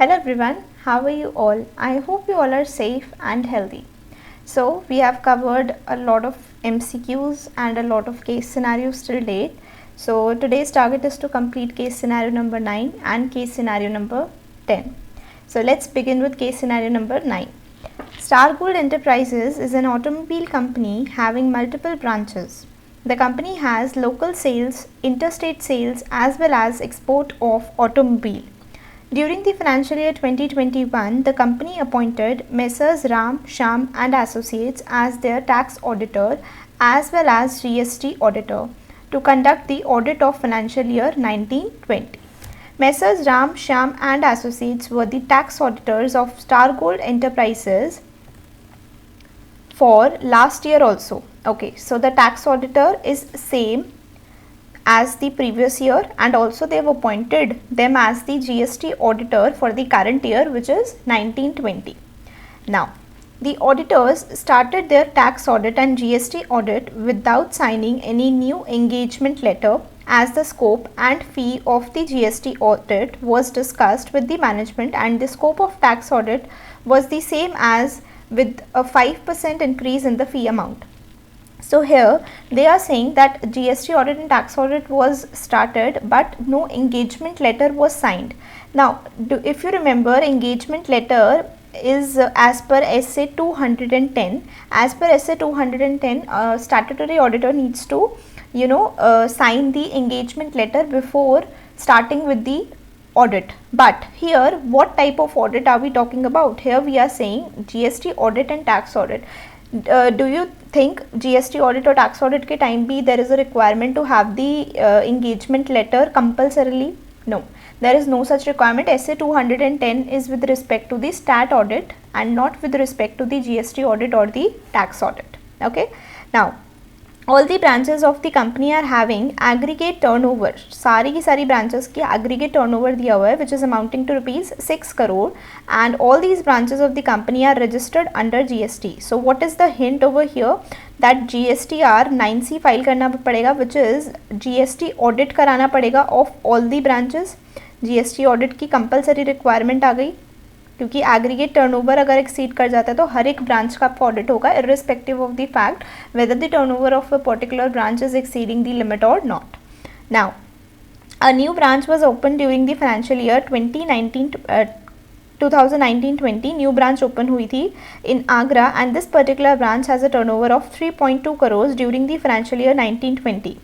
Hello everyone, how are you all? I hope you all are safe and healthy. So we have covered a lot of MCQs and a lot of case scenarios till date. So today's target is to complete case scenario number 9 and case scenario number 10. So let's begin with case scenario number 9. Star Gold Enterprises is an automobile company having multiple branches. The company has local sales, interstate sales as well as export of automobile. During the financial year 2021, the company appointed Messrs. Ram, Shyam and Associates as their tax auditor as well as GST auditor to conduct the audit of financial year 1920. Messrs. Ram, Shyam and Associates were the tax auditors of Star Gold Enterprises for last year also. Okay, so the tax auditor is same as the previous year, and also they have appointed them as the GST auditor for the current year, which is 1920. Now, the auditors started their tax audit and GST audit without signing any new engagement letter, as the scope and fee of the GST audit was discussed with the management and the scope of tax audit was the same as with a 5% increase in the fee amount. So here they are saying that GST audit and tax audit was started but no engagement letter was signed. Now if you remember, engagement letter is as per SA 210. As per SA 210, statutory auditor needs to sign the engagement letter before starting with the audit. But here what type of audit are we talking about? Here we are saying GST audit and tax audit. Do you think GST audit or tax audit के time भी there is a requirement to have the engagement letter compulsorily? No, there is no such requirement. SA 210 is with respect to the stat audit and not with respect to the GST audit or the tax audit. Okay, now all the branches of the company are having aggregate turnover. सारी की सारी branches की aggregate turnover दिया हुआ है, which is amounting to rupees 6 crore, and all these branches of the company are registered under GST. So what is the hint over here? That GSTR 9C file करना पड़ेगा, which is GST audit कराना पड़ेगा of all the branches. GST audit की compulsory requirement आ गई, क्योंकि aggregate turnover अगर exceed कर जाता है तो हर एक ब्रांच का आपका ऑडिट होगा, irrespective of the fact whether the turnover of a particular branch is exceeding the limit और not. Now a new branch was open during the financial year 2019-20 new branch open हुई थी in Agra, and this particular branch has a turnover of 3.2 crore during the financial year 1920.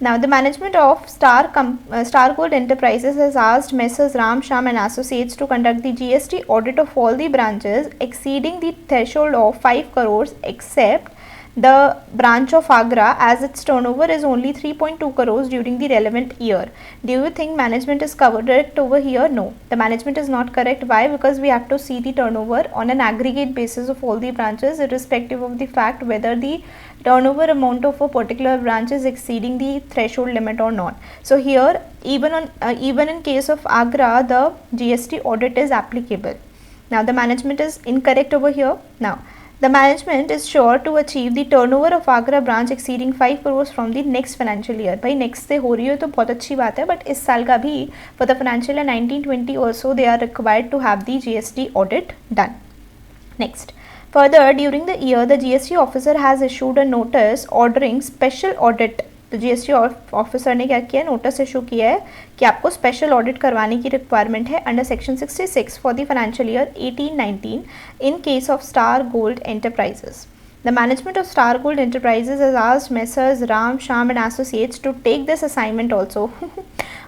Now, the management of Star Gold Enterprises has asked Messrs. Ram, Shyam and Associates to conduct the GST audit of all the branches exceeding the threshold of 5 crores except the branch of Agra, as its turnover is only 3.2 crores during the relevant year. Do you think management is correct over here? No, the management is not correct. Why? Because we have to see the turnover on an aggregate basis of all the branches, irrespective of the fact whether the turnover amount of a particular branch is exceeding the threshold limit or not. So here even in case of Agra, the GST audit is applicable. Now the management is incorrect over here. Now the management is sure to achieve the turnover of Agra branch exceeding 5 crores from the next financial year. भाई next से हो रही है तो बहुत अच्छी बात है, but इस साल का भी for the financial year 1920 also they are required to have the GST audit done. Next, further during the year the GST officer has issued a notice ordering special audit. तो GST ऑफिसर ने क्या किया, notice issue किया है कि आपको special audit करवाने की रिक्वायरमेंट है under section 66 for the financial year 18-19 in case of Star gold enterprises. The management of Star Gold Enterprises has asked Messrs. Ram, Shyam and Associates to take this assignment also.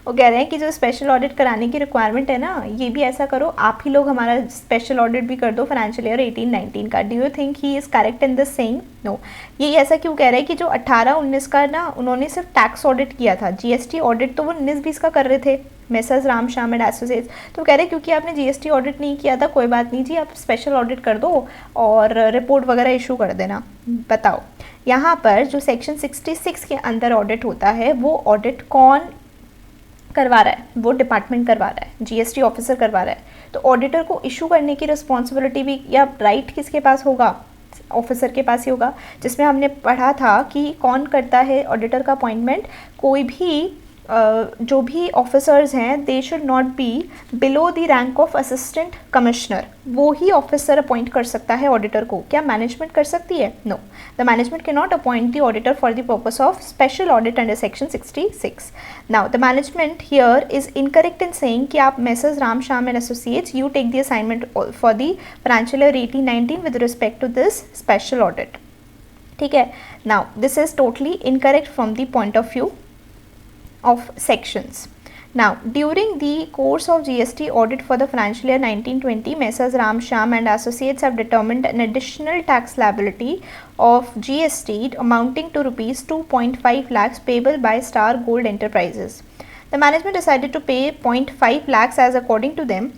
वो कह रहे हैं कि जो special audit कराने की requirement है ना, ये भी ऐसा करो, आप ही लोग हमारा स्पेशल ऑडिट भी कर दो फाइनेंशियल ईयर 18-19 का. Do you think he is correct in this saying? No. ये ऐसा क्यों कह रहे हैं कि जो 18-19 का ना उन्होंने सिर्फ टैक्स ऑडिट किया था, जीएसटी ऑडिट तो वो 19-20 का कर रहे थे Messrs. Ram, Shyam and Associates. तो कह रहे क्योंकि आपने जीएसटी ऑडिट नहीं किया था, कोई बात नहीं जी, आप स्पेशल ऑडिट कर दो और रिपोर्ट वगैरह इशू कर देना. बताओ यहाँ पर जो सेक्शन 66 के अंदर ऑडिट होता है वो ऑडिट कौन करवा रहा है? वो डिपार्टमेंट करवा रहा है, जीएसटी ऑफिसर करवा रहा है. तो ऑडिटर को इशू करने की रिस्पॉन्सिबिलिटी भी या राइट किसके पास होगा? ऑफिसर के पास ही होगा. जिसमें हमने पढ़ा था कि कौन करता है ऑडिटर का अपॉइंटमेंट? कोई भी जो भी ऑफिसर्स हैं they should not be below the rank of assistant commissioner, वो ही ऑफिसर अपॉइंट कर सकता है ऑडिटर को। क्या मैनेजमेंट कर सकती है? No, the management can not appoint the auditor for the purpose of special audit under section 66। Now the management here is incorrect in saying कि आप messrs Ram Shyam and associates you take the assignment for the financial year 18-19 with respect to this special audit. ठीक है, now this is totally incorrect from the point of view of sections. Now, during the course of GST audit for the financial year 1920, Messrs Ram Shyam and Associates have determined an additional tax liability of GST amounting to rupees 2.5 lakhs payable by Star Gold Enterprises. The management decided to pay 0.5 lakhs as according to them,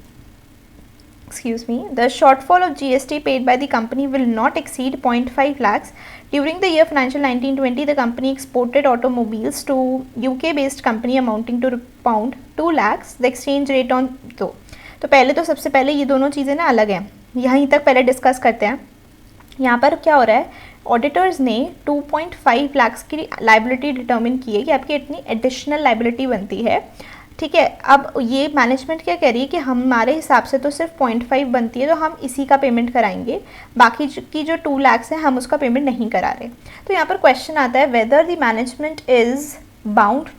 the shortfall of GST paid by the company will not exceed 0.5 lakhs. During the year financial 1920, the company exported automobiles to UK-based company amounting to pound 2 lakhs. The exchange rate on तो पहले तो सबसे पहले ये दोनों चीज़ें ना अलग हैं, यहीं तक पहले डिस्कस करते हैं। यहाँ पर क्या हो रहा है, ऑडिटर्स ने 2.5 लाख्स की लाइबिलिटी डिटर्मिन की है कि आपकी इतनी एडिशनल लाइबिलिटी बनती है। ठीक है, अब ये मैनेजमेंट क्या कह रही है कि हमारे हिसाब से तो सिर्फ 0.5 बनती है, तो हम इसी का पेमेंट कराएंगे, बाकी की जो 2 लाख्स हैं हम उसका पेमेंट नहीं करा रहे। तो यहाँ पर क्वेश्चन आता है whether the management is bound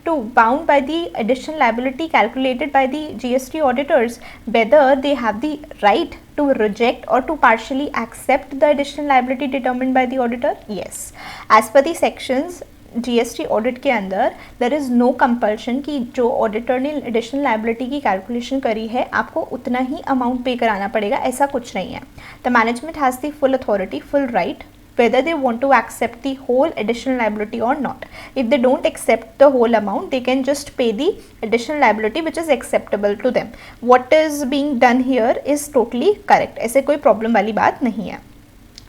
by the additional liability calculated by the GST auditors, whether they have the right to reject or to partially accept the additional liability determined by the auditor. Yes, as per the sections GST audit के अंदर देर is no compulsion कि जो auditor ने additional liability की calculation करी है आपको उतना ही अमाउंट पे कराना पड़ेगा, ऐसा कुछ नहीं है। The management has the full authority, full right whether they want to accept the whole additional liability or not. If they don't accept the whole amount, they can just pay the additional liability which is acceptable to them. What is being done here is totally correct. ऐसे कोई problem वाली बात नहीं है।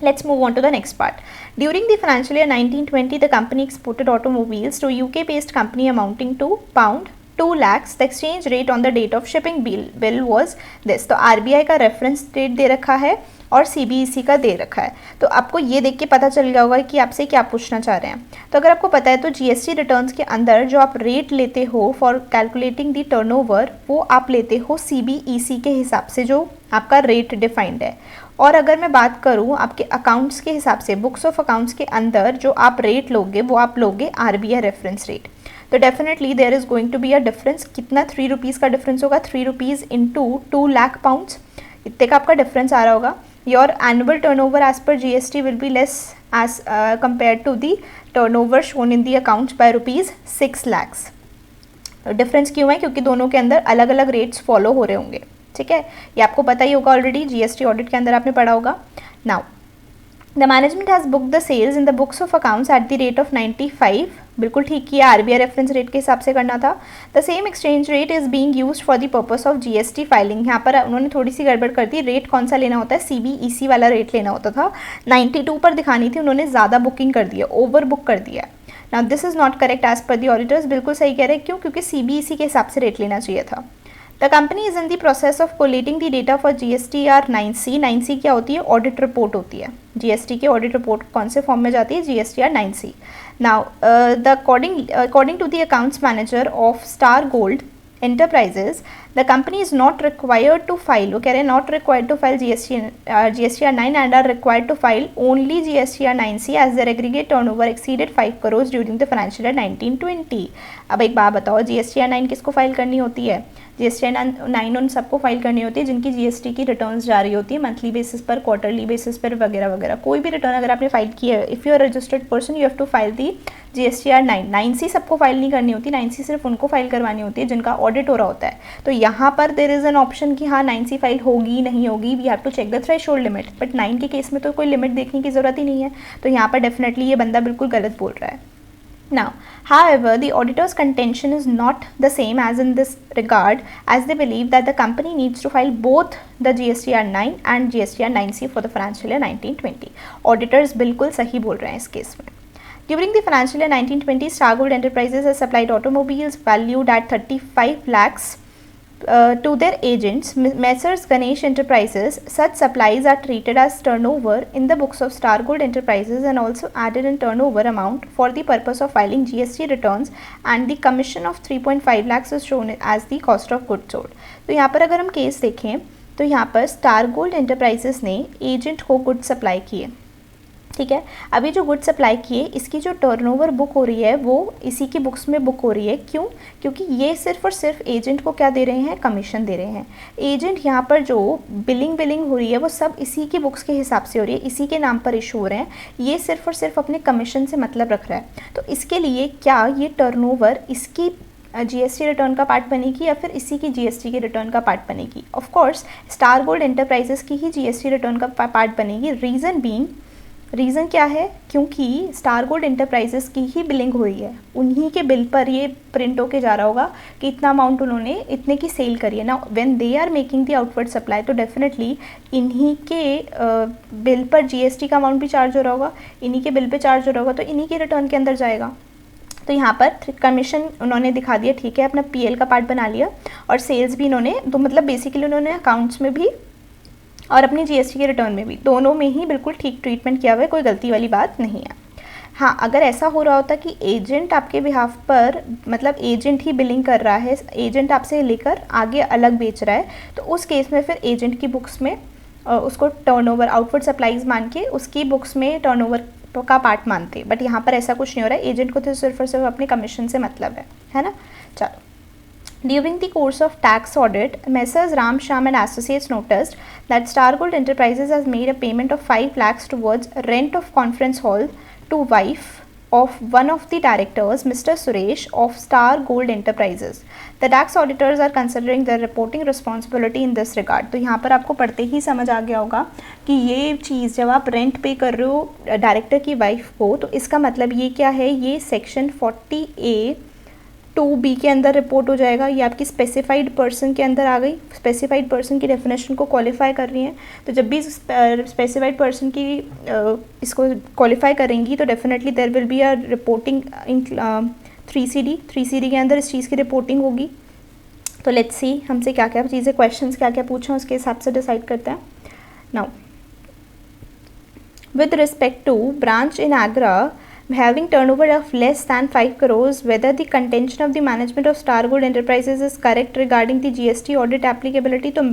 Let's move on to the next part. During the financial year 1920, the company exported automobiles to UK-based company amounting to pound 2 lakhs. The exchange rate on the date of shipping bill was this. तो RBI का reference date दे रखा है और CBEC का दे रखा है, तो आपको ये देख के पता चल गया होगा कि आपसे क्या पूछना चाह रहे हैं। तो अगर आपको पता है तो GST रिटर्न्स के अंदर जो आप रेट लेते हो फॉर कैलकुलेटिंग दी टर्नओवर, वो आप लेते हो CBEC के हिसाब से जो आपका रेट डिफाइंड है। और अगर मैं बात करूँ आपके अकाउंट्स के हिसाब से, बुक्स ऑफ अकाउंट्स के अंदर जो आप रेट लोगे वो आप लोगे RBI रेफरेंस रेट। तो definitely there is going to be a difference. कितना 3 रुपीज़ का डिफरेंस होगा, 3 रुपीज़ इंटू 2 लाख पाउंड्स, इतने का आपका डिफरेंस आ रहा होगा। Your annual turnover as per GST will be less as compared to the turnover shown in the accounts by rupees 6 lakhs. Difference क्यों है? क्योंकि दोनों के अंदर अलग अलग रेट्स फॉलो हो रहे होंगे। ठीक है, ये आपको पता ही होगा ऑलरेडी, GST ऑडिट के अंदर आपने पढ़ा होगा। Now the management has book the sales in the books of accounts at the rate of 95, बिल्कुल ठीक किया, RBI रेफरेंस रेट के हिसाब से करना था। The same exchange rate is being used for the purpose of GST filing. यहाँ पर उन्होंने थोड़ी सी गड़बड़ कर दी, रेट कौन सा लेना होता है, CBEC वाला रेट लेना होता था, 92 पर दिखानी थी, उन्होंने ज़्यादा बुकिंग कर दिया, ओवर बुक कर दिया। Now this is not correct as per the auditors, बिल्कुल सही कह रहे हैं, क्यों? क्योंकि CBEC के हिसाब से रेट लेना चाहिए था। The company is in the process of collating the data for GSTR 9C। 9C क्या होती है? ऑडिट रिपोर्ट होती है। GST की ऑडिट रिपोर्ट कौन से फॉर्म में जाती है? GSTR 9C। Now according to the accounts manager of Star Gold Enterprises, the company is not required to file, वो कह रहे हैं not required to file GSTR 9 and are required to file only GSTR 9C as their aggregate turnover exceeded 5 crore during the financial year 1920। अब एक बात बताओ, GSTR 9 किसको file करनी होती है? GSTR 9 उन सबको फाइल करनी होती है जिनकी GST की रिटर्न्स जारी होती है मंथली बेसिस पर, क्वार्टरली बेसिस पर वगैरह वगैरह। कोई भी रिटर्न अगर आपने फाइल की है, if you are registered person you have to file the GSTR 9। 9C सबको फाइल नहीं करनी होती, 9C सिर्फ उनको फाइल करवानी होती है जिनका ऑडिट हो रहा होता है। तो यहाँ पर देयर इज़ एन ऑप्शन कि हाँ 9C फाइल होगी नहीं होगी, we have to check the threshold limit, but 9 के केस में तो कोई लिमिट देखने की ज़रूरत ही नहीं है, तो यहाँ पर डेफिनेटली ये बंदा बिल्कुल गलत बोल रहा है। Now, however, the auditor's contention is not the same as in this regard, as they believe that the company needs to file both the GSTR 9 and GSTR 9C for the financial year 1920. Auditors बिल्कुल सही बोल रहे हैं इस case में। During the financial year 1920, Star Gold Enterprises has supplied automobiles valued at 35 lakhs to their agents, Messrs Ganesh Enterprises, such supplies are treated as turnover in the books of Star Gold Enterprises and also added in turnover amount for the purpose of filing GST returns, and the commission of 3.5 lakhs is shown as the cost of goods sold. तो यहाँ पर अगर हम case देखें तो यहाँ पर star gold enterprises ने एजेंट को गुड सप्लाई किए, ठीक है। अभी जो गुड सप्लाई किए इसकी जो टर्नओवर बुक हो रही है वो इसी की बुक्स में बुक हो रही है। क्यों? क्योंकि ये सिर्फ और सिर्फ एजेंट को क्या दे रहे हैं, कमीशन दे रहे हैं। एजेंट यहाँ पर जो बिलिंग हो रही है वो सब इसी की बुक्स के हिसाब से हो रही है, इसी के नाम पर इशू हो रहे हैं। ये सिर्फ और सिर्फ अपने कमीशन से मतलब रख रहा है। तो इसके लिए क्या ये टर्नओवर इसकी जीएसटी रिटर्न का पार्ट बनेगी या फिर इसी की जीएसटी के रिटर्न का पार्ट बनेगी? Of course star gold enterprises की ही जीएसटी रिटर्न का पार्ट बनेगी। रीज़न क्या है? क्योंकि स्टार गोल्ड एंटरप्राइजेस की ही बिलिंग हुई है, उन्हीं के बिल पर ये प्रिंट होके जा रहा होगा कि इतना अमाउंट उन्होंने इतने की सेल करी है ना। When they are making the outward supply तो डेफिनेटली इन्हीं के बिल पर जीएसटी का अमाउंट भी चार्ज हो रहा होगा, इन्हीं के बिल पे चार्ज हो रहा होगा, तो इन्हीं के रिटर्न के अंदर जाएगा। तो यहाँ पर कमीशन उन्होंने दिखा दिया, ठीक है, अपना पीएल का पार्ट बना लिया, और सेल्स भी इन्होंने तो मतलब बेसिकली उन्होंने अकाउंट्स में भी और अपनी जीएसटी के रिटर्न में भी दोनों में ही बिल्कुल ठीक ट्रीटमेंट किया हुआ है, कोई गलती वाली बात नहीं है। हाँ, अगर ऐसा हो रहा होता कि एजेंट आपके बिहाफ पर मतलब एजेंट ही बिलिंग कर रहा है, एजेंट आपसे लेकर आगे अलग बेच रहा है, तो उस केस में फिर एजेंट की बुक्स में उसको टर्नओवर आउटवर्ड सप्लाईज मान के उसकी बुक्स में टर्नओवर का पार्ट मानते। बट यहाँ पर ऐसा कुछ नहीं हो रहा है, एजेंट को तो सिर्फ और सिर्फ अपने कमीशन से मतलब है ना। चलो, during the course of tax audit, Messrs Ram Shyam and Associates noticed that Star Gold Enterprises has made a payment of 5 lakhs towards rent of conference hall to wife of one of the directors, Mr. Suresh of Star Gold Enterprises. The tax auditors are considering their reporting responsibility in this regard. तो यहाँ पर आपको पढ़ते ही समझ आ गया होगा कि ये चीज़ जब आप रेंट पे कर रहे हो डायरेक्टर की वाइफ को, तो इसका मतलब ये क्या है, ये सेक्शन 40A 2B के अंदर रिपोर्ट हो जाएगा। ये आपकी स्पेसिफाइड पर्सन के अंदर आ गई, स्पेसिफाइड पर्सन की डेफिनेशन को क्वालिफाई कर रही हैं। तो जब भी स्पेसिफाइड पर्सन की इसको क्वालिफाई करेंगी तो definitely there will be a reporting in 3CD के अंदर इस चीज़ की रिपोर्टिंग होगी। तो लेट्स सी हमसे क्या क्या चीज़ें क्वेश्चंस क्या क्या पूछें, उसके हिसाब से डिसाइड करते हैं। Now with respect to branch in Agra having turnover of less than 5 crores, whether the contention of the management of Star Gold Enterprises is correct regarding the GST audit applicability, तो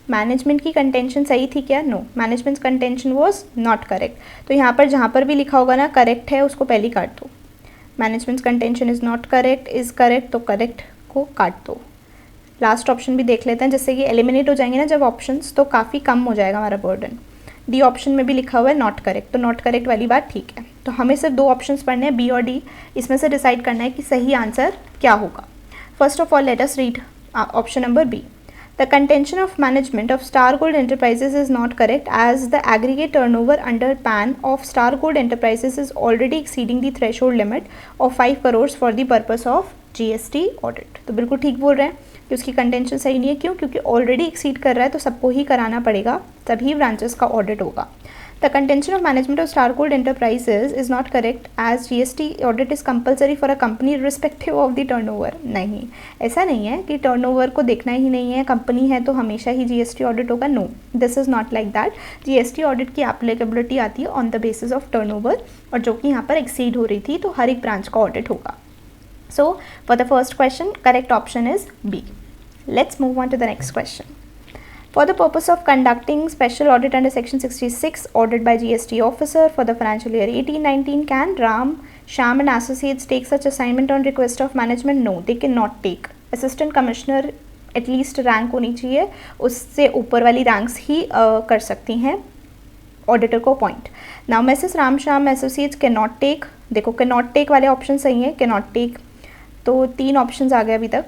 management की contention सही थी क्या? No, management contention was not correct. तो यहाँ पर जहाँ पर भी लिखा होगा ना करेक्ट है उसको पहले काट दो। Management contention is not correct, is correct, तो करेक्ट को काट दो। लास्ट ऑप्शन भी देख लेते हैं, जिससे कि एलिमिनेट हो जाएंगे ना जब ऑप्शंस, तो काफ़ी कम हो जाएगा हमारा बर्डन। डी ऑप्शन में भी लिखा हुआ है नॉट करेक्ट, तो नॉट करेक्ट वाली बात ठीक है। तो हमें सिर्फ 2 ऑप्शंस पढ़ने हैं, बी और डी, इसमें से डिसाइड करना है कि सही आंसर क्या होगा। First of all let us read option number B. The contention of management of Star Gold Enterprises is not correct as the aggregate turnover under PAN of Star Gold Enterprises is already exceeding the threshold limit of 5 crore for the purpose of GST audit. तो बिल्कुल ठीक बोल रहे हैं कि उसकी contention सही नहीं है। क्यों? क्योंकि ऑलरेडी एक्सीड कर रहा है तो सबको ही कराना पड़ेगा, तभी ब्रांचेस का ऑडिट होगा। The contention of management of Star Gold Enterprises is not correct as GST audit is compulsory for a company respective of the turnover. नहीं, ऐसा नहीं है कि टर्नओवर को देखना ही नहीं है, कंपनी है तो हमेशा ही जीएसटी ऑडिट होगा। No, this is not like that. GST audit की एप्लीकेबिलिटी आती है on the basis of turnover, और जो कि यहाँ पर एक्सीड हो रही थी तो हर एक ब्रांच का ऑडिट होगा। So for the first question, correct option is B. Let's move on to the next question. For the purpose of conducting special audit under section 66 ordered by GST officer for the financial year 18-19, can Ram Shyam and Associates take such assignment on request of management? No, they cannot take. Assistant Commissioner at least rank होनी चाहिए, उससे ऊपर वाली ranks ही कर सकती हैं auditor को appoint. Now Mrs Ram Shyam Associates can not take, देखो कैन नॉट टेक वाले ऑप्शन सही है, कैन नॉट टेक तो 3 ऑप्शन आ गए अभी तक।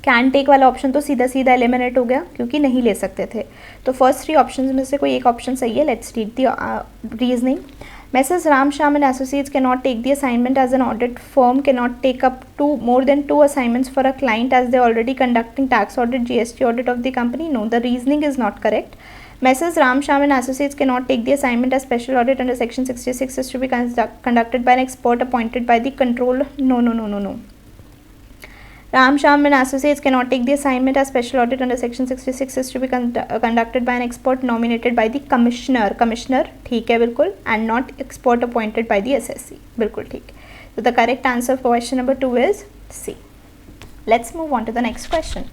कैन टेक वाला ऑप्शन तो सीधा सीधा एलिमिनेट हो गया क्योंकि नहीं ले सकते थे। तो फर्स्ट 3 ऑप्शन में से कोई एक ऑप्शन सही है। Let's read the reasoning. Messrs Ram Shyam and Associates cannot take the assignment as an audit firm cannot take up to more than 2 assignments for a client as they are already conducting tax audit, GST audit of the company. No, the reasoning is not correct. Messrs Ram Shyam and Associates cannot take the assignment as special audit under section 66 is to be conducted by an expert appointed by the controller. No. Ram Sham and Associates cannot take the assignment as special audit under section 66 is to be conducted by an expert nominated by the commissioner ठीक है बिल्कुल, and not expert appointed by the SSC, बिल्कुल ठीक. So the correct answer for question number 2 is C. Let's move on to the next question.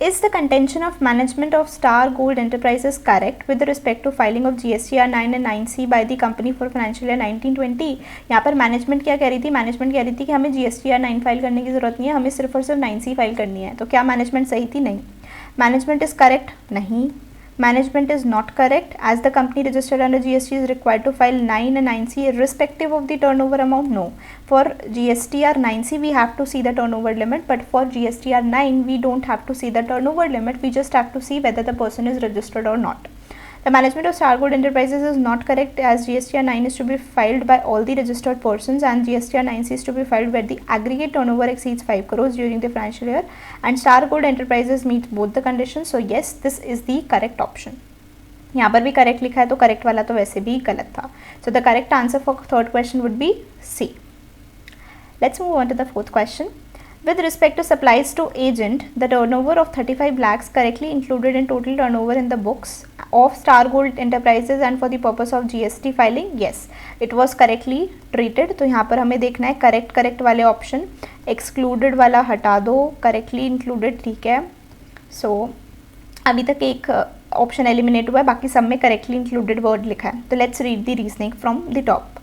Is the contention of management of Star Gold Enterprises correct with respect to filing of GSTR 9 and 9C by the company for financial year 1920? यहाँ पर management क्या कह रही थी? Management कह रही थी कि हमें GSTR 9 फाइल करने की ज़रूरत नहीं है, हमें सिर्फ और सिर्फ 9C फाइल करनी है. तो क्या मैनेजमेंट सही थी? नहीं. Management is correct? नहीं. Management is not correct as the company registered under GST is required to file 9 and 9C irrespective of the turnover amount. No, for GSTR 9C we have to see the turnover limit, but for GSTR 9 we don't have to see the turnover limit, we just have to see whether the person is registered or not. The management of Star Gold Enterprises is not correct as GSTR 9 is to be filed by all the registered persons and GSTR 9C is to be filed where the aggregate turnover exceeds 5 crores during the financial year, and Star Gold Enterprises meets both the conditions. So yes, this is the correct option. यहाँ पर भी correct लिखा है तो correct वाला तो वैसे भी गलत था. So the correct answer for third question would be C. Let's move on to the fourth question. With respect to supplies to agent, the turnover of 35 lakhs correctly included in total turnover in the books of Star Gold Enterprises and for the purpose of GST filing, yes, it was correctly treated. तो यहाँ पर हमें देखना है correct वाले option, excluded वाला हटा दो, करेक्टली इंक्लूडेड ठीक है. सो अभी तक एक ऑप्शन एलिमिनेट हुआ है, बाकी सब में करेक्टली इंक्लूडेड वर्ड लिखा है. तो let's read the reasoning from the top.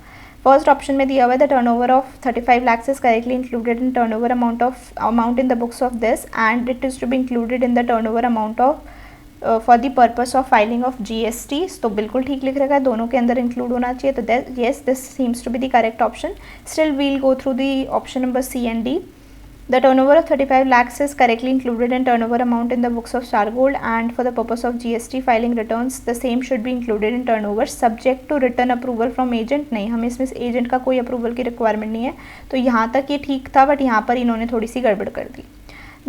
First option में दिया हुआ है the turnover of 35 lakhs is correctly included in turnover amount in the books of this and it is to be included in the turnover amount of for the purpose of filing of GST. तो बिल्कुल ठीक लिख रखा है, दोनों के अंदर include होना चाहिए. तो yes, this seems to be the correct option. Still we'll go through the option number C and D. The turnover of 35 lakhs is correctly included in turnover amount in the books of Star Gold and for the purpose of GST filing returns the same should be included in turnover subject to written approval from agent. नहीं, हमें इसमें agent का कोई approval की requirement नहीं है. तो यहाँ तक ये ठीक था, बट यहाँ पर इन्होंने थोड़ी सी गड़बड़ कर दी.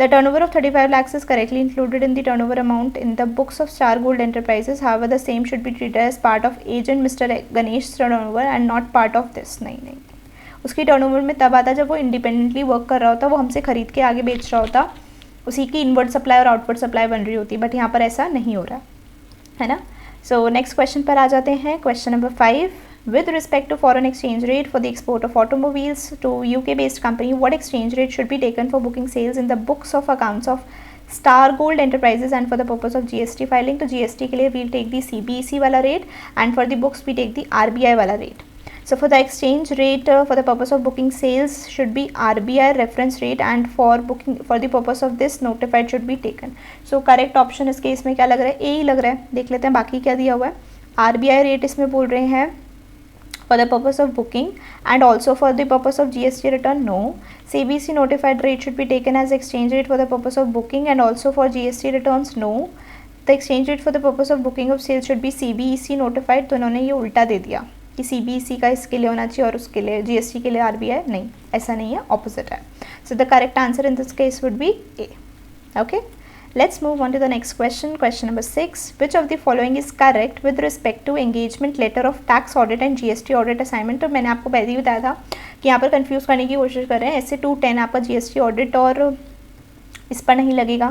The turnover of 35 lakhs is correctly included in the turnover amount in the books of Star Gold Enterprises. However, the same should be treated as part of agent Mr. Ganesh turnover and not part of this. नहीं, उसकी turnover में तब आता जब वो independently work कर रहा होता, वो हमसे खरीद के आगे बेच रहा होता, उसी की इनवर्ड सप्लाई और आउटवर्ड सप्लाई बन रही होती. बट यहाँ पर ऐसा नहीं हो रहा है ना. सो नेक्स्ट क्वेश्चन पर आ जाते हैं. Question number 5. With respect to foreign exchange rate for the export of automobiles to UK based company, what exchange rate should be taken for booking sales in the books of accounts of Star Gold Enterprises and for the purpose of GST filing? तो GST के लिए we'll take the CBEC वाला rate and for the books we take the RBI वाला rate. So for the exchange rate for the purpose of booking sales should be RBI reference rate and for the purpose of this notified should be taken. So correct option इस case में क्या लग रहा है? A ही लग रहा है. देख लेते हैं बाकी क्या दिया हुआ है. RBI rate इसमें बोल रहे हैं for the purpose of booking and also for the purpose of GST return. No. CBC notified rate should be taken as exchange rate for the purpose of booking and also for GST returns. No. The exchange rate for the purpose of booking of sales should be CBEC notified. तो इन्होंने ये उल्टा दे दिया कि CBEC का इसके लिए होना चाहिए और उसके लिए GST के लिए RBI. नहीं, ऐसा नहीं है, ऑपोजिट है. सो the correct answer in this case would be A. Okay, let's move on to the next question. Question number 6. Which of the following is correct with respect to engagement letter of tax audit and GST audit assignment? तो मैंने आपको पहले ही बताया था कि यहाँ पर confuse करने की कोशिश कर रहे हैं. ऐसे 210 आपका GST ऑडिट और इस पर नहीं लगेगा,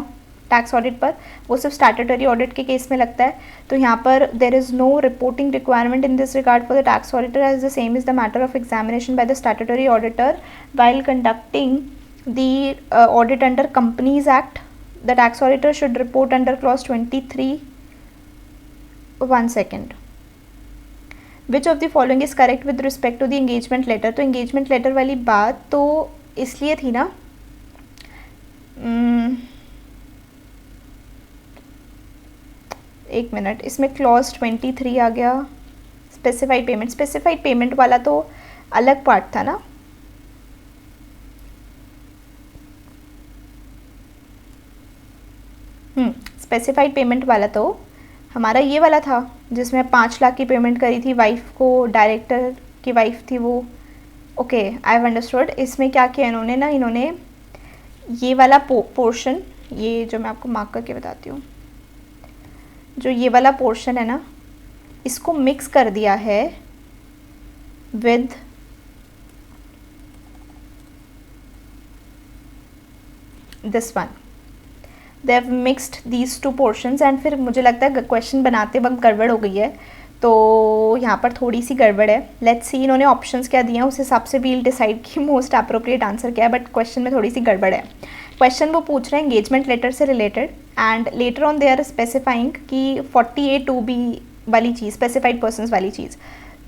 टैक्स ऑडिट पर, वो सिर्फ स्टैट्यूटरी ऑडिट के केस में लगता है. तो यहाँ पर there is no reporting requirement in this regard for the tax auditor as the same is the matter of examination by the statutory auditor while conducting the audit under Companies Act. The tax auditor should report under clause 23. 1 second. Which of the following is correct with respect to the engagement letter? तो engagement letter वाली बात तो इसलिए थी ना, एक minute, इसमें clause 23 आ गया. स्पेसिफाइड पेमेंट वाला तो अलग पार्ट था ना. स्पेसिफाइड पेमेंट वाला तो हमारा ये वाला था जिसमें 5 लाख की पेमेंट करी थी वाइफ को, डायरेक्टर की वाइफ थी वो. Okay, I have understood. इसमें क्या किया इन्होंने ये वाला पोर्शन, ये जो मैं आपको मार्क करके बताती हूँ, जो ये वाला पोर्शन है ना, इसको मिक्स कर दिया है this one, they have mixed these two portions and फिर मुझे लगता है क्वेश्चन बनाते वक्त गड़बड़ हो गई है, तो यहाँ पर थोड़ी सी गड़बड़ है. लेट्स सी इन्होंने ऑप्शंस क्या दिए हैं उस हिसाब से वील डिसाइड कि मोस्ट अप्रोप्रिएट आंसर क्या है, बट क्वेश्चन में थोड़ी सी गड़बड़ है. क्वेश्चन वो पूछ रहे हैं एंगेजमेंट लेटर से related and letter on they are specifying कि 48(2)B वाली चीज़, स्पेसिफाइड पर्सनस वाली चीज़.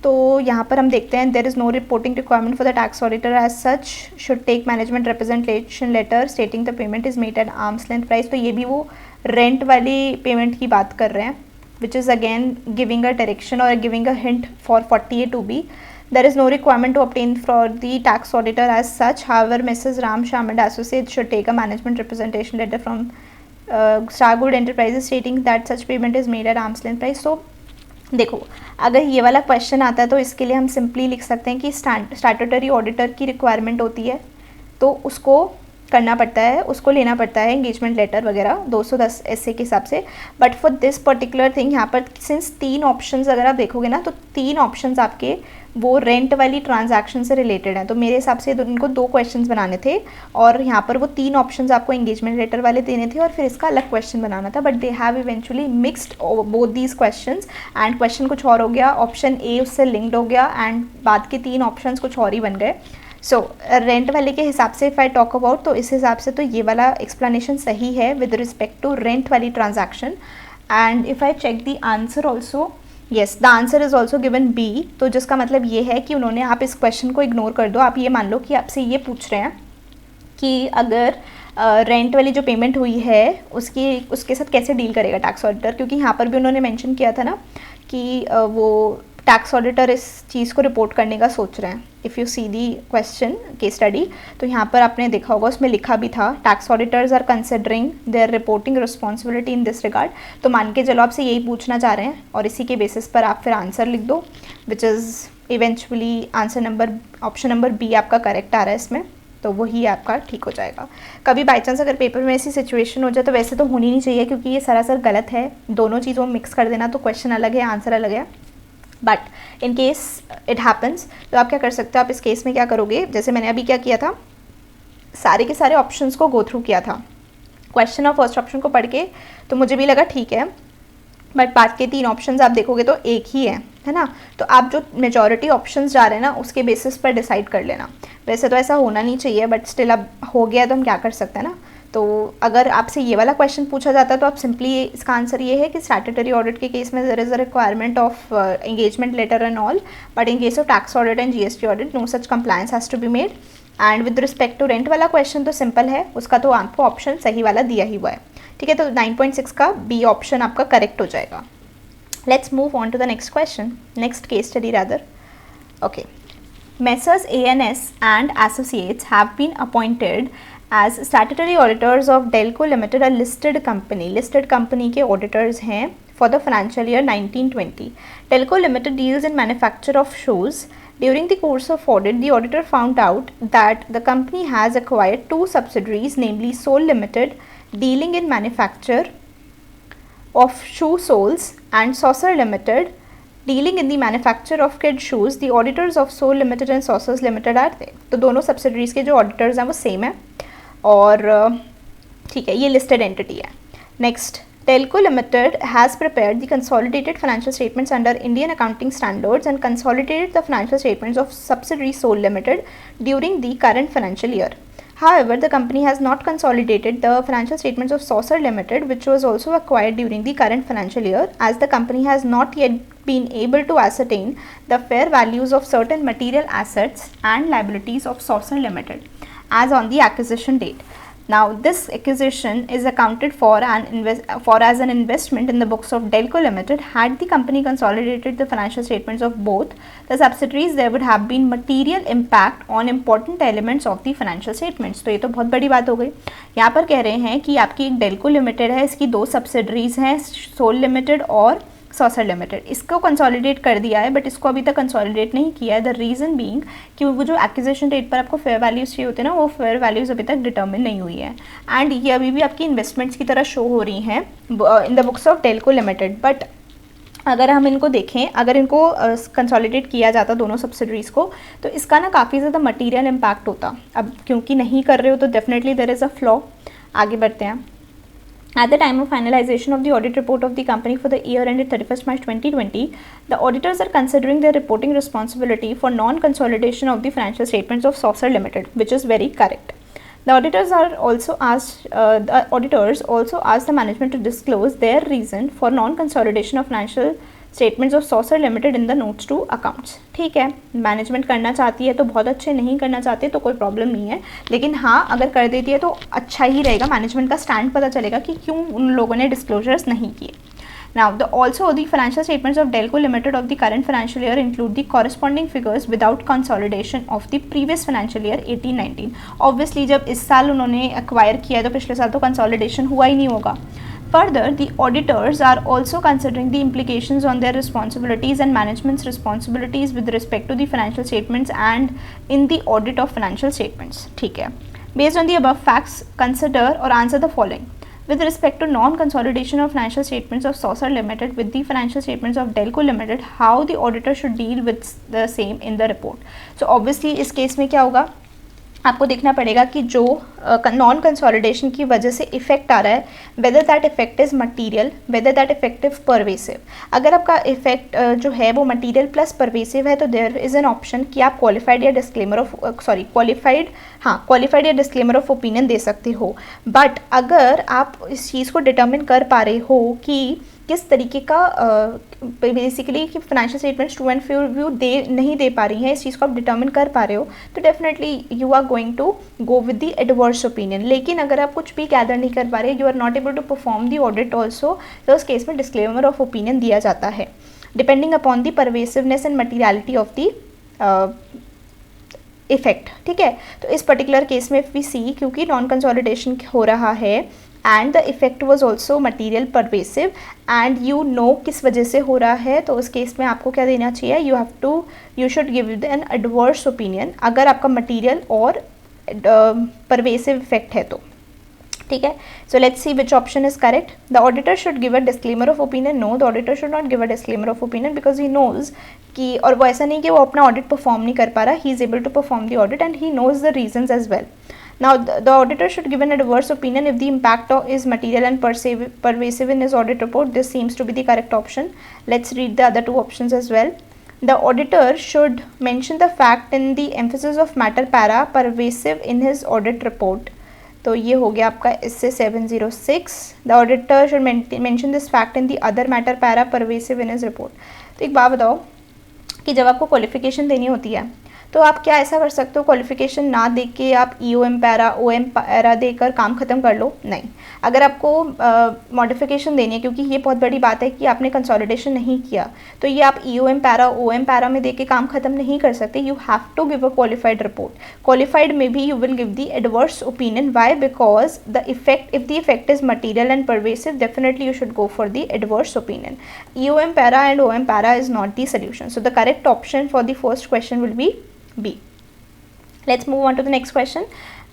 तो यहाँ पर हम देखते हैं there is no reporting requirement for the tax auditor as such should take management representation letter stating the payment is made at arm's length price. तो ये भी वो रेंट वाली पेमेंट की बात कर रहे हैं, which is again giving a direction or giving a hint for 48(2)B. There is no requirement to obtain for the tax auditor as such. However, Mrs. Ram Sham and Associates should take a management representation letter from Stargood Enterprises stating that such payment is made at arm's length price. So देखो, अगर ये वाला question आता है तो इसके लिए हम सिंपली लिख सकते हैं कि स्टैट्यूटरी ऑडिटर की रिक्वायरमेंट होती है तो उसको करना पड़ता है, उसको लेना पड़ता है एंगेजमेंट लेटर वगैरह 210 ऐसे के हिसाब से. But for this particular thing यहाँ पर सिंस 3 ऑप्शंस अगर आप देखोगे ना तो 3 ऑप्शंस आपके वो रेंट वाली ट्रांजैक्शन से रिलेटेड हैं. तो मेरे हिसाब से इनको 2 क्वेश्चंस बनाने थे और यहाँ पर वो 3 ऑप्शंस आपको एंगेजमेंट लेटर वाले देने थे और फिर इसका अलग क्वेश्चन बनाना था. But they have eventually mixed both these questions and question कुछ और हो गया, ऑप्शन ए उससे लिंक्ड हो गया एंड बाद के 3 ऑप्शंस कुछ और ही बन गए. सो रेंट वाले के हिसाब से इफ़ आई टॉक अबाउट तो इस हिसाब से तो ये वाला एक्सप्लेनेशन सही है विद रिस्पेक्ट टू रेंट वाली transaction. And if I check the answer also, yes the answer is also given B. तो जिसका मतलब ये है कि उन्होंने, आप इस क्वेश्चन को इग्नोर कर दो, आप ये मान लो कि आपसे ये पूछ रहे हैं कि अगर रेंट वाली जो पेमेंट हुई है उसके साथ कैसे डील करेगा टैक्स ऑडिटर, क्योंकि यहाँ पर भी उन्होंने मेंशन किया था ना कि वो टैक्स ऑडिटर इस चीज़ को रिपोर्ट करने का सोच रहे हैं. If you see the question case study तो यहाँ पर आपने देखा होगा उसमें लिखा भी था tax auditors are considering their reporting responsibility in this regard. तो मान के चलो आपसे यही पूछना चाह रहे हैं और इसी के बेसिस पर आप फिर आंसर लिख दो which is eventually answer number option number B आपका करेक्ट आ रहा है इसमें, तो वही आपका ठीक हो जाएगा. कभी बाई चांस अगर पेपर में ऐसी सिचुएशन हो जाए तो वैसे तो होनी नहीं चाहिए क्योंकि ये सरासर गलत है, दोनों चीज़ों में मिक्स कर देना तो क्वेश्चन अलग है आंसर अलग है. But in case it happens तो आप क्या कर सकते हो, आप इस केस में क्या करोगे, जैसे मैंने अभी क्या किया था, सारे के सारे ऑप्शंस को गो थ्रू किया था, क्वेश्चन और फर्स्ट ऑप्शन को पढ़ के तो मुझे भी लगा ठीक है, बट बाद के 3 ऑप्शंस आप देखोगे तो एक ही है ना. तो आप जो मेजॉरिटी ऑप्शंस जा रहे हैं ना उसके बेसिस पर डिसाइड कर लेना. वैसे तो ऐसा होना नहीं चाहिए बट स्टिल अब हो गया तो हम क्या कर सकते हैं ना. तो अगर आपसे ये वाला क्वेश्चन पूछा जाता है तो आप सिंपली इसका आंसर ये है कि स्टैट्यूटरी ऑडिट के केस में there is a requirement of engagement letter and all, but in case of tax audit and GST audit no such compliance has to be made. And with respect to rent वाला question तो simple है, उसका तो आपको option सही वाला दिया ही हुआ है. ठीक है, तो 9.6 का बी ऑप्शन आपका करेक्ट हो जाएगा. Let's move on to the next question, next case study rather. Okay, Messrs ANS and Associates have been appointed as statutory auditors of Delco Limited, a listed company. Listed company के auditors हैं for the financial year 1920. Delco Limited deals in manufacture of shoes. During the course of audit, the auditor found out that the company has acquired 2 subsidiaries, namely Sole Limited, dealing in manufacture of shoe soles, and Saucer Limited, dealing in the manufacture of kid shoes. The auditors of Sole Limited and Saucers Limited are there. तो दोनों subsidiaries के जो auditors हैं वो same है और ठीक है, ये listed entity है. Next, Delco Limited has prepared the consolidated financial statements under Indian accounting standards and consolidated the financial statements of subsidiary Sole Limited during the current financial year. However, the company has not consolidated the financial statements of Saucer Limited, which was also acquired during the current financial year, as the company has not yet been able to ascertain the fair values of certain material assets and liabilities of Saucer Limited as on the acquisition date. Now, this acquisition is accounted for as an investment in the books of Delco Limited. Had the company consolidated the financial statements of both the subsidiaries, there would have been material impact on important elements of the financial statements. तो ये तो बहुत बड़ी बात हो गई. यहाँ पर कह रहे हैं कि आपकी एक Delco Limited है, इसकी 2 subsidiaries हैं, Sole Limited और सॉसर लिमिटेड. इसको कंसोलिडेट कर दिया है बट इसको अभी तक कंसोलिडेट नहीं किया है. द रीज़न बीइंग कि वो जो एक्विजिशन रेट पर आपको फेयर वैल्यूज़ चाहिए होते हैं ना, वो फेयर वैल्यूज़ अभी तक डिटर्मिन नहीं हुई है एंड ये अभी भी आपकी इन्वेस्टमेंट्स की तरह शो हो रही हैं इन the books of Delco limited. But अगर हम इनको देखें, अगर इनको कंसोलिडेट किया जाता दोनों सब्सिडरीज़ को तो इसका ना काफ़ी ज़्यादा मटीरियल इम्पैक्ट होता. अब क्योंकि नहीं कर रहे हो तो definitely there is a flaw. आगे बढ़ते हैं. At the time of finalization of the audit report of the company for the year ended 31st March 2020, the auditors are considering their reporting responsibility for non-consolidation of the financial statements of Saucer Limited, which is very correct. The auditors also asked the management to disclose their reason for non-consolidation of financial statements of Saucer Limited in the notes to accounts. ठीक है, management करना चाहती है तो बहुत अच्छे, नहीं करना चाहते तो कोई प्रॉब्लम नहीं है, लेकिन हाँ अगर कर देती है तो अच्छा ही रहेगा. मैनेजमेंट का स्टैंड पता चलेगा कि क्यों उन लोगों ने डिस्क्लोजर्स नहीं किए. Now, also the financial statements of Delco Limited of the current financial year include the corresponding figures without consolidation of the previous financial year 18-19. Obviously, जब इस साल उन्होंने acquire किया तो पिछले साल तो consolidation हुआ ही नहीं होगा. Further, the auditors are also considering the implications on their responsibilities and management's responsibilities with respect to the financial statements and in the audit of financial statements. ठीक है. Based on the above facts, consider or answer the following. With respect to non-consolidation of financial statements of Saucer Limited with the financial statements of Delco Limited, how the auditor should deal with the same in the report. So obviously इस case में क्या होगा, आपको देखना पड़ेगा कि जो non consolidation की वजह से इफेक्ट आ रहा है, whether that effect is material, whether that effect is pervasive. अगर आपका इफेक्ट जो है वो मटीरियल प्लस परवेसिव है तो देयर इज़ एन ऑप्शन कि आप क्वालिफाइड या डिस्क्लेमर ऑफ क्वालिफाइड या डिस्क्लेमर ऑफ ओपिनियन दे सकते हो. बट अगर आप इस चीज़ को डिटर्मिन कर पा रहे हो कि किस तरीके का बेसिकली कि financial statements true and fair view नहीं दे पा रही हैं, इस चीज़ को आप डिटर्मिन कर पा रहे हो तो definitely you are going to go with the adverse opinion. लेकिन अगर आप कुछ भी गैदर नहीं कर पा रहे, you are not able to perform the audit also, तो उस केस में डिस्क्लेमर ऑफ ओपिनियन दिया जाता है depending upon the pervasiveness and materiality of the effect. ठीक है, तो इस पर्टिकुलर केस में वी सी क्योंकि नॉन कंसोलिडेशन हो रहा है and the effect was also material pervasive and you know किस वजह से हो रहा है, तो उस केस में आपको क्या देना चाहिए, you should give an adverse opinion अगर आपका material और pervasive effect है तो. ठीक है, so let's see which option is correct. The auditor should give a disclaimer of opinion. No, the auditor should not give a disclaimer of opinion because he knows कि, और वो ऐसा नहीं कि वो अपना audit perform नहीं कर पा रहा, he is able to perform the audit and he knows the reasons as well. Now, the auditor should give an adverse opinion if the impact is material and pervasive in his audit report. This seems to be the correct option. Let's read the other two options as well. The auditor should mention the fact in the emphasis of matter para pervasive in his audit report. तो ये हो गया आपका इससे 706. The auditor should mention this fact in the other matter para pervasive in his report. तो एक बात बताओ कि जब आपको क्वालिफिकेशन देनी होती है तो आप क्या ऐसा कर सकते हो, क्वालिफिकेशन ना दे के आप EOM पैरा OM पैरा देकर काम ख़त्म कर लो? नहीं. अगर आपको मॉडिफिकेशन देनी है, क्योंकि ये बहुत बड़ी बात है कि आपने कंसोलिडेशन नहीं किया, तो ये आप EOM पैरा OM पैरा में दे के काम ख़त्म नहीं कर सकते. You have to give a qualified report. Qualified में भी you will give the adverse opinion. Why? Because the effect, if the effect is material and pervasive, definitely you should go for the adverse opinion. EOM para and OM para is not the solution. So the correct option for the first question will be B. Let's move on to the next question.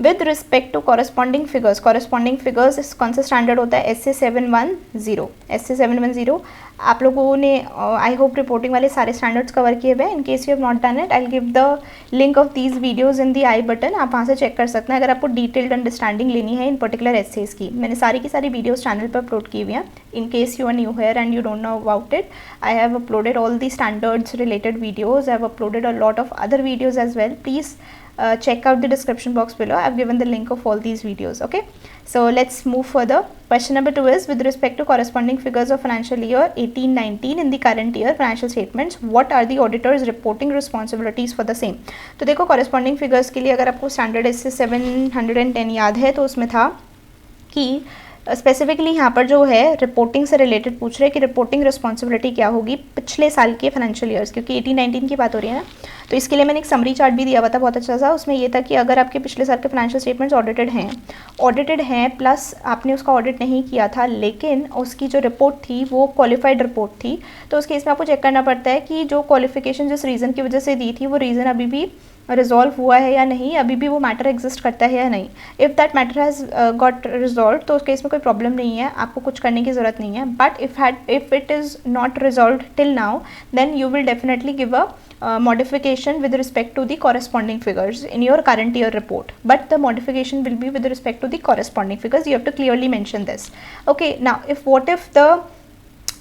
With respect to corresponding figures इस कौन सा standard होता है? SA 710. SA 710 आप लोगों ने I hope reporting वाले सारे स्टैंडर्ड्स कवर किए हुए हैं. In case you have not done it, I will give the link of these videos in the I button. आप वहाँ से चेक कर सकते हैं अगर आपको डिटेल्ड अंडरस्टैंडिंग लेनी है इन पर्टिकुलर एसेज की. मैंने सारी की सारी वीडियोज़ चैनल पर अपलोड की हुई हैं. In case you are new here and you don't know about it, I have uploaded all the standards related videos. I have uploaded a lot of other videos as well. Please check out the description box below. I've given the link of all these videos. Okay, so let's move further. Question number 2 is with respect to corresponding figures of financial year 18-19 in the current year financial statements, what are the auditors reporting responsibilities for the same? तो देखो corresponding figures के लिए अगर आपको standard SC 710 याद है तो उसमें था कि स्पेसिफिकली यहाँ पर जो है रिपोर्टिंग से रिलेटेड पूछ रहे हैं कि रिपोर्टिंग रिस्पॉन्सिबिलिटी क्या होगी पिछले साल के फाइनेंशियल ईयर्स, क्योंकि 18-19 की बात हो रही है ना. तो इसके लिए मैंने एक समरी चार्ट भी दिया हुआ था बहुत अच्छा सा. उसमें ये था कि अगर आपके पिछले साल के फाइनेंशियल स्टेटमेंट्स ऑडिटेड हैं प्लस आपने उसका ऑडिट नहीं किया था लेकिन उसकी जो रिपोर्ट थी वो क्वालिफाइड रिपोर्ट थी, तो उस केस में आपको चेक करना पड़ता है कि जो क्वालिफिकेशन जिस रीज़न की वजह से दी थी वो रीज़न अभी भी रिजॉल्व हुआ है या नहीं, अभी भी वो मैटर एग्जिस्ट करता है या नहीं. If that matter has got resolve तो उस केस में कोई प्रॉब्लम नहीं है, आपको कुछ करने की ज़रूरत नहीं है. But if it is not resolve till now then you will definitely give a modification with respect to the corresponding figures in your current year report, but the modification will be with respect to the corresponding figures. You have to clearly mention this. Okay, now if what if the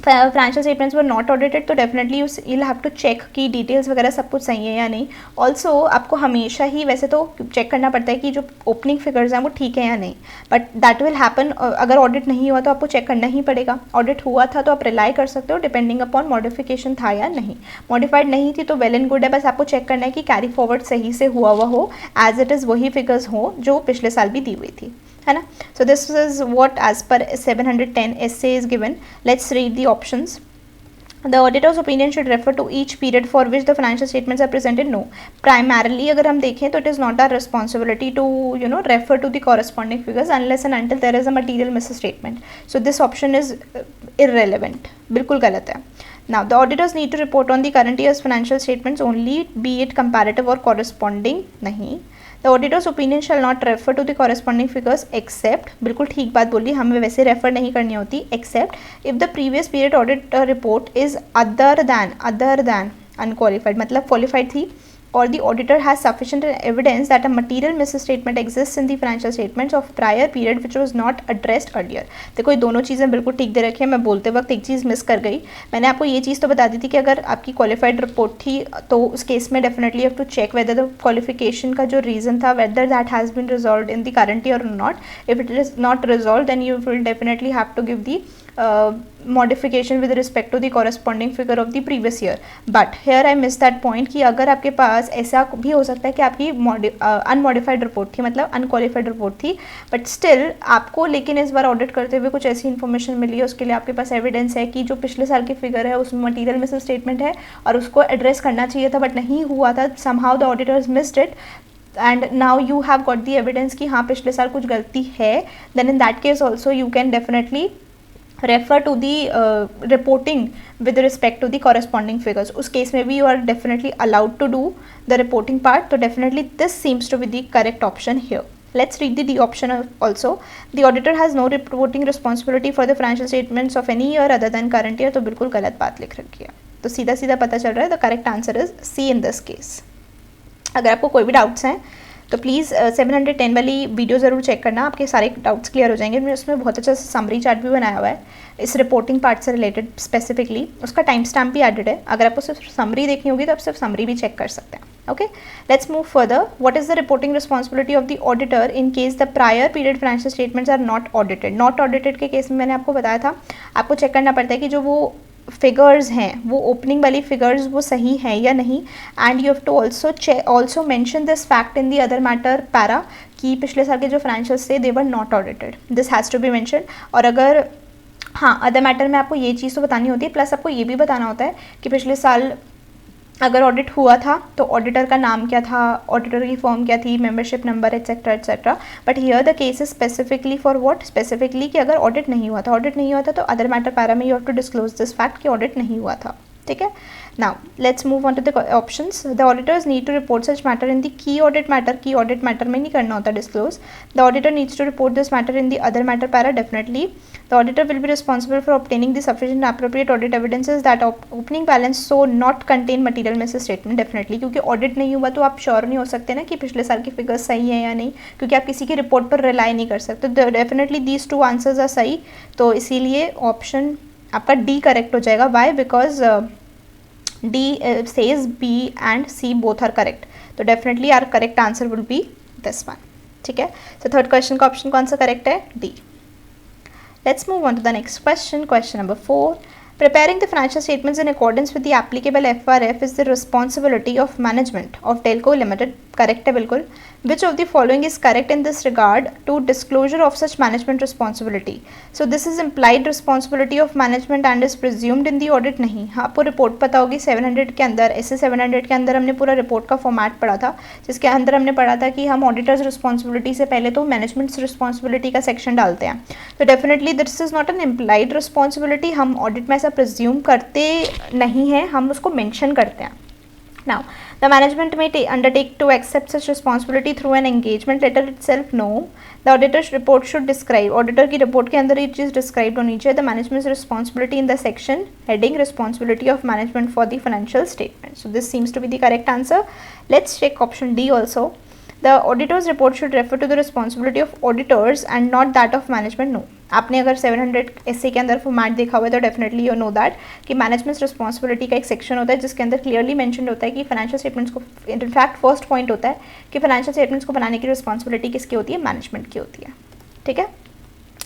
financial statements were not audited, तो definitely you'll have to check कि details वगैरह सब कुछ सही है या नहीं. Also आपको हमेशा ही वैसे तो चेक करना पड़ता है कि जो ओपनिंग फिगर्स हैं वो ठीक है या नहीं, बट दैट विल हैपन. अगर ऑडिट नहीं हुआ तो आपको चेक करना ही पड़ेगा. ऑडिट हुआ था तो आप रिलाई कर सकते हो डिपेंडिंग अपॉन मॉडिफिकेशन था या नहीं. मॉडिफाइड नहीं थी तो वेल एंड गुड है, बस आपको चेक करना है कि कैरी फॉरवर्ड सही से हुआ हो, एज इट इज़ वही फिगर्स हो जो पिछले साल भी दी हुई थी, है ना. So this is what as per 710 essay is given. Let's read the options. The auditor's opinion should refer to each period for which the financial statements are presented. No, primarily अगर हम देखें तो it is not our responsibility to refer to the corresponding figures unless and until there is a material misstatement. So this option is irrelevant. बिल्कुल गलत है. Now the auditors need to report on the current year's financial statements only, be it comparative or corresponding. नहीं. The auditor's opinion shall not refer to the corresponding figures except, बिल्कुल ठीक बात बोली, हमें वैसे रेफर नहीं करनी होती, except if the previous period audit report is other than unqualified, मतलब qualified थी, or the auditor has sufficient evidence that a material misstatement exists in the financial statements of prior period which was not addressed earlier. देखो ये दोनों चीज़ें बिल्कुल ठीक दे रखी है. मैं बोलते वक्त एक चीज़ मिस कर गई. मैंने आपको ये चीज़ तो बता दी थी कि अगर आपकी क्वालिफाइड रिपोर्ट थी तो उस केस में definitely have to check whether the qualification का जो रीज़न था whether that has been resolve in the current year और not. If it is not resolve then you will definitely have to give the modification with respect to the corresponding figure of the previous year. But here I missed that point कि अगर आपके पास ऐसा भी हो सकता है कि आपकी unmodified report थी, मतलब unqualified report थी, but still आपको लेकिन इस बार ऑडिट करते हुए कुछ ऐसी इन्फॉर्मेशन मिली है, उसके लिए आपके पास एविडेंस है कि जो पिछले साल की फिगर है उसमें मटीरियल मिस स्टेटमेंट है और उसको एड्रेस करना चाहिए था बट नहीं हुआ था. somehow the auditors missed it and now you have got the evidence कि हाँ पिछले साल कुछ गलती है, then in that case also you can definitely refer to the reporting with respect to the corresponding figures. उस केस में भी you are definitely allowed to do the reporting part. तो definitely this seems to be the correct option here. Let's read the D option also. The auditor has no reporting responsibility for the financial statements of any year other than current year. तो बिल्कुल गलत बात लिख रखी है, तो सीधा सीधा पता चल रहा है the correct answer is C in this case. अगर आपको कोई भी डाउट्स हैं तो प्लीज़ 710 वाली वीडियो ज़रूर चेक करना, आपके सारे डाउट्स क्लियर हो जाएंगे. मैंने उसमें बहुत अच्छा समरी चार्ट भी बनाया हुआ है इस रिपोर्टिंग पार्ट से रिलेटेड स्पेसिफिकली. उसका टाइम स्टैम्प भी एडेड है. अगर आपको सिर्फ समरी देखनी होगी तो आप सिर्फ समरी भी चेक कर सकते हैं. Okay, let's move further. What is the reporting responsibility of the auditor in case the prior period financial statements are not audited. Not audited के केस में मैंने आपको बताया था आपको चेक करना पड़ता है कि जो वो फिगर्स हैं वो ओपनिंग वाली फिगर्स वो सही हैं या नहीं. And you have to also mention this fact in the other matter para कि पिछले साल के जो फाइनेंशियल्स थे they were not audited. This has to be mention. और अगर हाँ अदर मैटर में आपको ये चीज़ तो बतानी होती है, प्लस आपको ये भी बताना होता है कि पिछले साल अगर ऑडिट हुआ था तो ऑडिटर का नाम क्या था, ऑडिटर की फॉर्म क्या थी, membership number etcetera etcetera. But here the case is specifically for what, specifically कि अगर ऑडिट नहीं हुआ था तो अदर मैटर पैरा में you have to disclose this fact कि ऑडिट नहीं हुआ था. ठीक है. Now let's move on to the options. The auditors need to report such matter in the key audit matter. Key audit matter में नहीं करना होता disclose. The auditor needs to report this matter in the other matter para. Definitely the auditor will be responsible for obtaining the sufficient appropriate audit evidences that opening balance so not contain material misstatement. Definitely क्योंकि audit नहीं हुआ तो आप sure नहीं हो सकते ना कि पिछले साल की फिगर्स सही है या नहीं, क्योंकि आप किसी की रिपोर्ट पर रिलाई नहीं कर सकते. Definitely these two answers are सही, तो इसीलिए ऑप्शन आपका डी करेक्ट हो जाएगा. Why? Because D says B and C both are correct. तो definitely our correct answer will be this one. ठीक है. So third question का option कौन सा correct है? D. Let's move on to the next question. Question number 4. Preparing the financial statements in accordance with the applicable FRF is the responsibility of management of Telco Limited. Correct है बिल्कुल. Which of the following is correct in this regard to disclosure of such management responsibility? So this is implied responsibility of management and is presumed in the audit. नहीं, आपको report पता होगी 700 के अंदर, ऐसे 700 के अंदर हमने पूरा रिपोर्ट का फॉर्मेट पढ़ा था जिसके अंदर हमने पढ़ा था कि हम ऑडिटर्स रिस्पॉन्सिबिलिटी से पहले तो मैनेजमेंट रिस्पॉन्सिबिलिटी का सेक्शन डालते हैं. तो definitely this is not an implied responsibility. हम ऑडिट में ऐसा प्रिज्यूम करते नहीं हैं, हम उसको मेंशन करते हैं. Now, the management may undertake to accept such responsibility through an engagement letter itself. No, the auditor's report should describe. Auditor की report के अंदर ये चीज़ described होनी चाहिए. The management's responsibility in the section heading responsibility of management for the financial statement. So this seems to be the correct answer. Let's check option D also. The auditor's report should refer to the responsibility of auditors and not that of management. No. आपने अगर 700 S A के अंदर format देखा हुआ है तो definitely you know that कि management responsibility का एक सेक्शन होता है जिसके अंदर क्लियरली मेंशन होता है कि फाइनेंशियल स्टेटमेंट्स को, इनफैक्ट फर्स्ट पॉइंट होता है कि फाइनेंशियल स्टेटमेंट्स को बनाने की रिस्पॉन्सिबिलिटी किसकी होती है, मैनेजमेंट की होती है. ठीक है.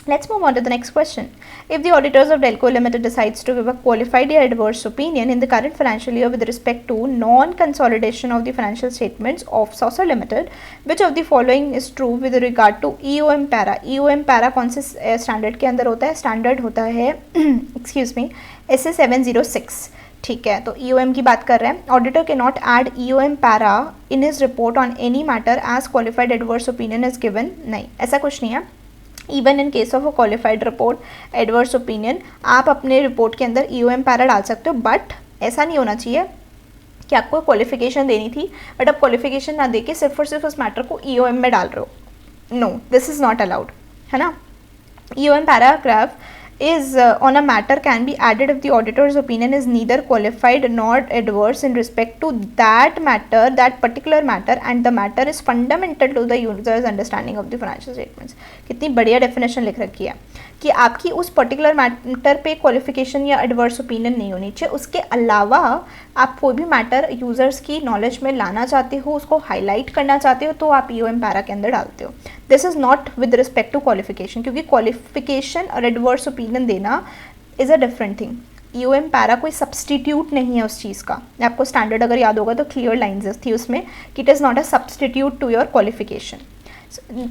Let's move on to the next question. If the auditors of Delco Limited decides to give a qualified or adverse opinion in the current financial year with respect to non-consolidation of the financial statements of Saucer Limited, which of the following is true with regard to EOM para? EOM para कौन से standard के अंदर होता है? Standard होता है excuse me SA 706. ठीक है, तो EOM की बात कर रहे हैं. ऑडिटर के not add EOM para in his report on any matter as qualified adverse opinion is given. नहीं, ऐसा कुछ नहीं है. Even in case of a qualified report adverse opinion आप अपने रिपोर्ट के अंदर EOM पैरा डाल सकते हो, बट ऐसा नहीं होना चाहिए कि आपको क्वालिफिकेशन देनी थी बट आप क्वालिफिकेशन ना देके सिर्फ और सिर्फ उस मैटर को EOM में डाल रहे हो. No, this is not allowed, है ना. EOM paragraph is on a matter can be added if the auditor's opinion is neither qualified nor adverse in respect to that matter, that particular matter, and the matter is fundamental to the user's understanding of the financial statements. कितनी बढ़िया definition लिख रखी है कि आपकी उस particular matter पे qualification या एडवर्स ओपिनियन नहीं होनी चाहिए. उसके अलावा आप कोई भी मैटर यूज़र्स की नॉलेज में लाना चाहते हो, उसको हाईलाइट करना चाहते हो, तो आप EOM पैरा के अंदर डालते हो. This is not with respect to qualification, क्योंकि क्वालिफिकेशन और एडवर्स ओपिनियन देना is a different thing. EOM para कोई सब्सटीट्यूट नहीं है उस चीज़ का. आपको स्टैंडर्ड अगर याद होगा तो क्लियर लाइन्स थी उसमें कि it is not a substitute to your qualification.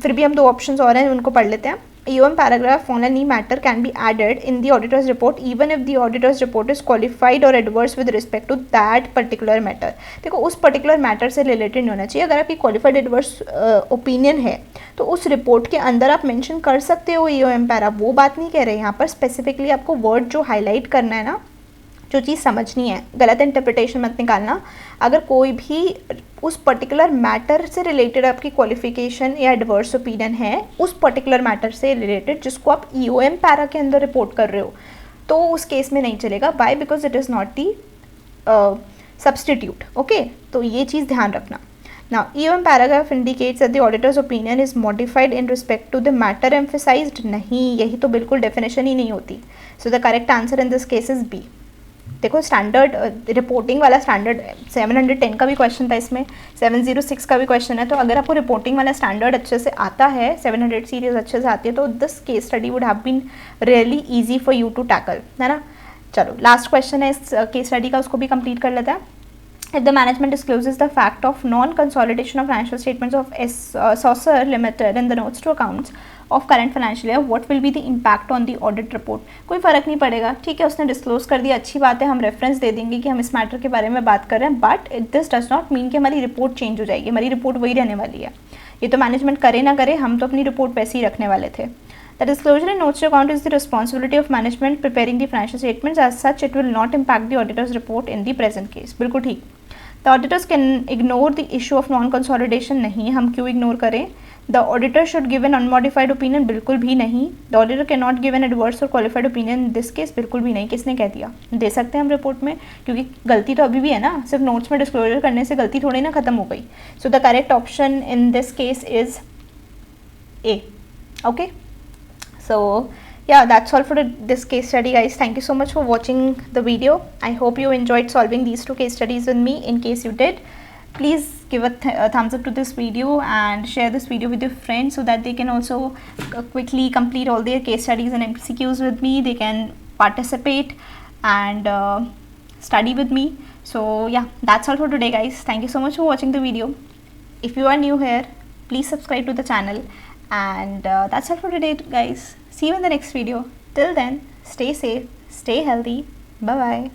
फिर भी हम दो ऑप्शंस और हैं उनको पढ़ लेते हैं. EOM paragraph on any matter can be added in the auditor's report even if the auditor's report is qualified or adverse with respect to that particular matter. देखो, उस पर्टिकुलर मैटर से रिलेटेड नहीं होना चाहिए. अगर आपकी क्वालिफाइड एडवर्स ओपिनियन है तो उस रिपोर्ट के अंदर आप मेंशन कर सकते हो EOM पैरा. वो बात नहीं कह रहे यहाँ पर. स्पेसिफिकली आपको वर्ड जो हाईलाइट करना है ना, जो चीज़ समझनी है, गलत इंटरप्रिटेशन मत निकालना. अगर कोई भी उस पर्टिकुलर मैटर से रिलेटेड आपकी क्वालिफिकेशन या एडवर्स ओपिनियन है, उस पर्टिकुलर मैटर से रिलेटेड जिसको आप EOM पैरा के अंदर रिपोर्ट कर रहे हो, तो उस केस में नहीं चलेगा. By because it is not the substitute. Okay, तो ये चीज़ ध्यान रखना. Now, EOM paragraph indicates that the auditor's opinion is modified in respect to the matter emphasized. नहीं, यही तो बिल्कुल डेफिनेशन ही नहीं होती. So the correct answer in this case is B. देखो, स्टैंडर्ड रिपोर्टिंग वाला स्टैंडर्ड 710 का भी क्वेश्चन था, इसमें 706 का भी क्वेश्चन है. तो अगर आपको रिपोर्टिंग वाला स्टैंडर्ड अच्छे से आता है, 700 सीरीज अच्छे से आती है, तो this case study would have been really easy for you to tackle, है ना. चलो, लास्ट क्वेश्चन है इस केस स्टडी का, उसको भी कंप्लीट कर लेते हैं. If the management discloses the fact of non-consolidation of financial statements of Saucer Limited in the notes to accounts of current financial year, what will be the impact on the audit report? कोई फ़र्क नहीं पड़ेगा. ठीक है, उसने disclose कर दिया, अच्छी बात है. हम रेफरेंस दे देंगे कि हम इस मैटर के बारे में बात कर रहे हैं, but this does not mean कि हमारी रिपोर्ट चेंज हो जाएगी. हमारी रिपोर्ट वही रहने वाली है. ये तो मैनेजमेंट करे ना करे, हम तो अपनी रिपोर्ट वैसे ही रखने वाले थे. The disclosure in notes to account is the responsibility of management preparing the financial statements. As such, it will not impact the auditor's report in the present case. बिल्कुल ठीक. The auditors can ignore the issue of non-consolidation. नहीं, हम क्यों ignore करें. The auditor should give an unmodified opinion. बिल्कुल भी नहीं. The auditor cannot give an adverse or qualified opinion in this case. बिल्कुल भी नहीं. किसने कह दिया? दे सकते हैं हम रिपोर्ट में, क्योंकि गलती तो अभी भी है ना. सिर्फ नोट्स में डिस्क्लोजर करने से गलती थोड़ी ना खत्म हो गई. So the correct option in this case is A. Okay. So yeah, that's all for this case study, guys. Thank you so much for watching the video. I hope you enjoyed solving these two case studies with me. In case you did, please give a thumbs up to this video and share this video with your friends so that they can also quickly complete all their case studies and MCQs with me. They can participate and study with me. So yeah, that's all for today, guys. Thank you so much for watching the video. If you are new here, please subscribe to the channel. And that's all for today, guys. See you in the next video. Till then, stay safe, stay healthy. Bye bye.